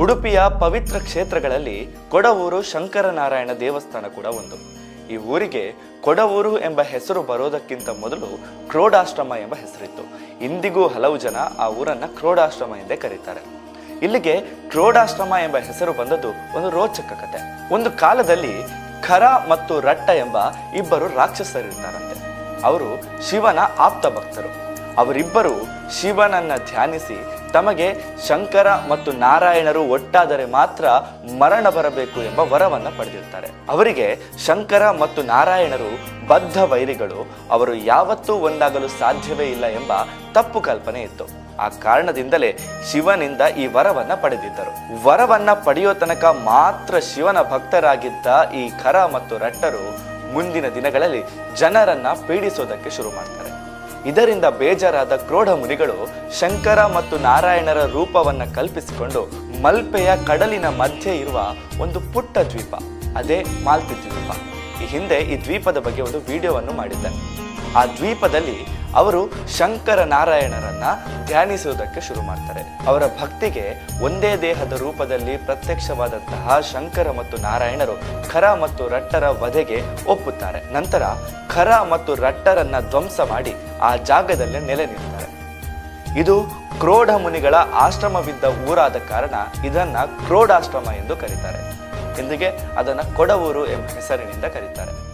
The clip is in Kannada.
ಉಡುಪಿಯ ಪವಿತ್ರ ಕ್ಷೇತ್ರಗಳಲ್ಲಿ ಕೊಡವೂರು ಶಂಕರನಾರಾಯಣ ದೇವಸ್ಥಾನ ಕೂಡ ಒಂದು. ಈ ಊರಿಗೆ ಕೊಡವೂರು ಎಂಬ ಹೆಸರು ಬರೋದಕ್ಕಿಂತ ಮೊದಲು ಕ್ರೋಡಾಶ್ರಮ ಎಂಬ ಹೆಸರಿತ್ತು. ಇಂದಿಗೂ ಹಲವು ಜನ ಆ ಊರನ್ನ ಕ್ರೋಡಾಶ್ರಮ ಎಂದೇ ಕರೀತಾರೆ. ಇಲ್ಲಿಗೆ ಕ್ರೋಡಾಶ್ರಮ ಎಂಬ ಹೆಸರು ಬಂದದ್ದು ಒಂದು ರೋಚಕ ಕತೆ. ಒಂದು ಕಾಲದಲ್ಲಿ ಖರ ಮತ್ತು ರಟ್ಟ ಎಂಬ ಇಬ್ಬರು ರಾಕ್ಷಸರಿರ್ತಾರಂತೆ. ಅವರು ಶಿವನ ಆಪ್ತ ಭಕ್ತರು. ಅವರಿಬ್ಬರು ಶಿವನನ್ನ ಧ್ಯಾನಿಸಿ ತಮಗೆ ಶಂಕರ ಮತ್ತು ನಾರಾಯಣರು ಒಟ್ಟಾದರೆ ಮಾತ್ರ ಮರಣ ಬರಬೇಕು ಎಂಬ ವರವನ್ನ ಪಡೆದಿರ್ತಾರೆ. ಅವರಿಗೆ ಶಂಕರ ಮತ್ತು ನಾರಾಯಣರು ಬದ್ಧ ವೈರಿಗಳು, ಅವರು ಯಾವತ್ತೂ ಒಂದಾಗಲು ಸಾಧ್ಯವೇ ಇಲ್ಲ ಎಂಬ ತಪ್ಪು ಕಲ್ಪನೆ ಇತ್ತು. ಆ ಕಾರಣದಿಂದಲೇ ಶಿವನಿಂದ ಈ ವರವನ್ನ ಪಡೆದಿದ್ದರು. ವರವನ್ನ ಪಡೆಯೋ ತನಕ ಮಾತ್ರ ಶಿವನ ಭಕ್ತರಾಗಿದ್ದ ಈ ಖರ ಮತ್ತು ರಟ್ಟರು ಮುಂದಿನ ದಿನಗಳಲ್ಲಿ ಜನರನ್ನ ಪೀಡಿಸೋದಕ್ಕೆ ಶುರು ಮಾಡ್ತಾರೆ. ಇದರಿಂದ ಬೇಜಾರಾದ ಕ್ರೋಢ ಮುನಿಗಳು ಶಂಕರ ಮತ್ತು ನಾರಾಯಣರ ರೂಪವನ್ನ ಕಲ್ಪಿಸಿಕೊಂಡು ಮಲ್ಪೆಯ ಕಡಲಿನ ಮಧ್ಯೆ ಇರುವ ಒಂದು ಪುಟ್ಟ ದ್ವೀಪ, ಅದೇ ಮಾಲ್ತಿ ದ್ವೀಪ. ಈ ಹಿಂದೆ ಈ ದ್ವೀಪದ ಬಗ್ಗೆ ಒಂದು ವಿಡಿಯೋವನ್ನು ಮಾಡಿದ್ದೆ. ಆ ದ್ವೀಪದಲ್ಲಿ ಅವರು ಶಂಕರ ನಾರಾಯಣರನ್ನ ಧ್ಯಾನಿಸುವುದಕ್ಕೆ ಶುರು ಮಾಡ್ತಾರೆ. ಅವರ ಭಕ್ತಿಗೆ ಒಂದೇ ದೇಹದ ರೂಪದಲ್ಲಿ ಪ್ರತ್ಯಕ್ಷವಾದಂತಹ ಶಂಕರ ಮತ್ತು ನಾರಾಯಣರು ಖರ ಮತ್ತು ರಟ್ಟರ ವಧೆಗೆ ಒಪ್ಪುತ್ತಾರೆ. ನಂತರ ಖರ ಮತ್ತು ರಟ್ಟರನ್ನ ಧ್ವಂಸ ಮಾಡಿ ಆ ಜಾಗದಲ್ಲೇ ನೆಲೆ ನಿಲ್ತಾರೆ. ಇದು ಕ್ರೋಢ ಮುನಿಗಳ ಆಶ್ರಮವಿದ್ದ ಊರಾದ ಕಾರಣ ಇದನ್ನ ಕ್ರೋಡಾಶ್ರಮ ಎಂದು ಕರೀತಾರೆ. ಇಂದಿಗೆ ಅದನ್ನ ಕೊಡವೂರು ಎಂಬ ಹೆಸರಿನಿಂದ ಕರೀತಾರೆ.